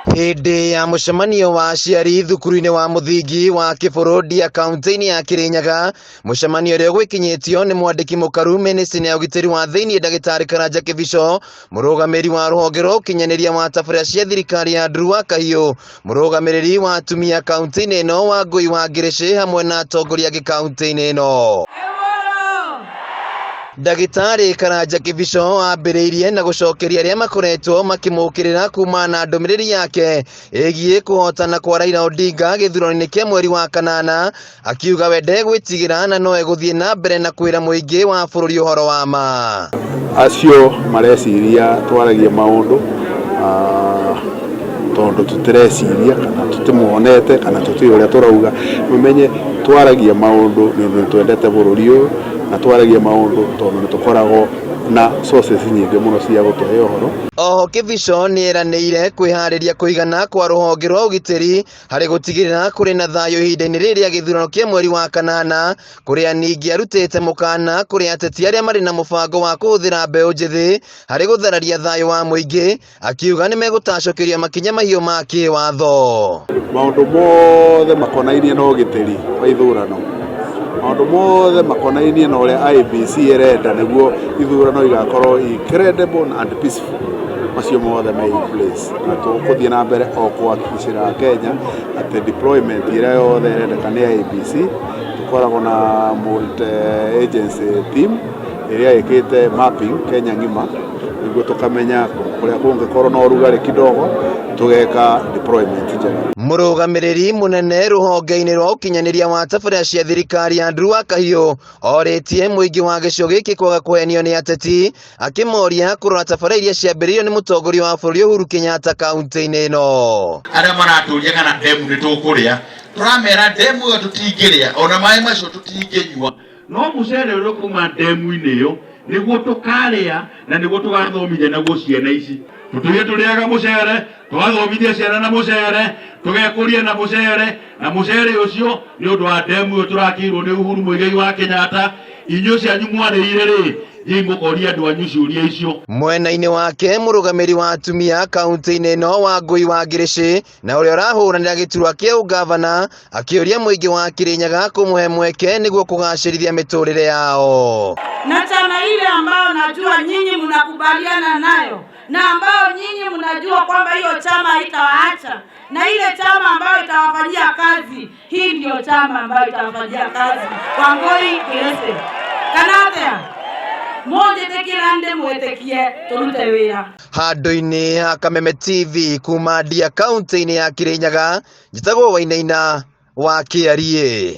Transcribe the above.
Hĩndĩ ya mũcemanio wa aciari thukuru-inĩ wa mũthingi wa Kĩbũrũndia kaunti-inĩ ya Kĩrĩnyaga, mũcemanio ũrĩa ũgĩkinyĩtio nĩ mwandĩki mũkaru mĩnĩcĩ-inĩ ya ũgitĩri wa thĩinĩ Ndagĩtarĩ Karanja Kĩbico, mũrũgamĩrĩri wa rũhonge rwa ũkinyanĩria wa tabarĩra cia thirikari ya Andrew Wakahiũ, mũrũgamĩrĩri wa atumia kaunti-inĩ ĩno Wangũi wa Ngĩrĩcĩ hamwe na atongoria angĩ kaunti-inĩ ĩno. Ndagĩtarĩ Karanja Kĩbico ambĩrĩirie na gũcokeria arĩa makoretwo makĩmũkĩrĩra kuma na ndũmĩrĩri yake ĩgiĩ kũhotana kwa Raila Odinga gĩthurano-inĩ kĩa mweri wa kanana, akiuga we ndegwĩtigĩra na no egũthiĩ na mbere na kwĩra mũingĩ wa bũrũri ũhoro wa ma. Acio mareciria twaragia maũndũ tondu tutireciria kana tutimuonete kana tutiĩ ũrĩa turauga, mumenye twaragia maũndũ nĩ twendete bũrũri ũyũ na twaragia maũndũ tondu nĩ tukoragwo na sources nyingĩ mũno cia gũtũhe ũhoro. Oho Kĩbico nĩ eranĩire kwĩharĩria kũigana kwa rũhonge rwa ũgitĩri harĩ gũtigĩrĩra kũrĩ na thayũ ihinda-inĩ rĩrĩ rĩa gĩthurano kĩa mweri wa kanana, kũrĩa ningĩ arutĩte mũkana kũrĩ ateti arĩa marĩ na mũbango wa kũhũthĩra mbeũ njĩthĩ harĩ gũthararia thayũ wa mũingĩ, akiuga nĩ megũtacũkĩria makinya mahiũ ma kĩwatho. Maũndũ mothe makonainie na ũgitĩri wa ithurano, maũndũ mothe makonainie na ũrĩa IEBC ĩrenda nĩguo ithurano igakorwo credible and peaceful, macio mothe me in place, na tũgũthiĩ na mbere o kũhakikicĩra Kenya atĩ deployment ĩrĩa yothe ĩrendeka nĩ IEBC. Tũkoragwo na multi-agency team ĩrĩa ĩkĩte mapping Kenya ng'ima nĩguo tũkamenya kũrĩa kũngĩkorwo na ũrugarĩ kidogo tugeka deployment njega. Mũrũgamĩrĩri mũnene rũhonge-inĩ rwa ũkinyanĩria wa tabarĩra cia thirikari Andrew Wakahiũ orĩtie mũingĩ wa gĩcigo gĩkĩ kwaga kũhenio nĩ ateti, akĩmoria kũrora tabarĩra iria ciambĩrĩirio nĩ mũtongoria wa bũrũri Uhuru Kenyatta kaunti-inĩ ĩno. Arĩa maratũria kana ndemu nĩ tũkũrĩa, tũramera ndemu ĩyo tũtingĩrĩa, ona maĩ macio tũtingĩnyua, no mũcere ũrĩa kuma ndemu-inĩ ĩyo nĩguo tũkarĩa na nĩguo tũgathomithia naguo ciana ici. Tũtũire tũrĩaga mũcere, tũgathomithia ciana na mũcere, tũgekũria na mũcere ũcio nĩ ũndũ wa ndemu ĩyo tũrakĩirwo nĩ Uhuru Mũigai wa Kenyatta. Inyuĩ cianyu mwarĩire rĩ, mũkoria andũ anyu ciũria icio. Mwena-inĩ wake mũrũgamĩrĩri wa atumia kaunti-inĩ ĩno Wangũi wa Ngĩrĩcĩ na ũrĩa ũrahũranĩra gĩturwa kĩa ũgavana, akĩũria mũingĩ wa Kĩrĩnyaga kũmũhe mweke nĩguo kũgacĩrithia mĩtũrĩre yao. Na chama ile ambao najua nyinyi mnakubaliana nayo na ambao nyinyi mnajua kwamba hiyo chama haitawaacha na ile chama ambayo itawafanyia kazi, hii ndio chama ambayo itawafanyia kazi. Wangũi Ngĩrĩcĩ kanatea moje tekirande mwetekie turute wira. Handũ-inĩ ha Kameme TV kuma Ndia kaunti-inĩ ya Kĩrĩnyaga, njĩtagwo Wainaina wa Kĩarie.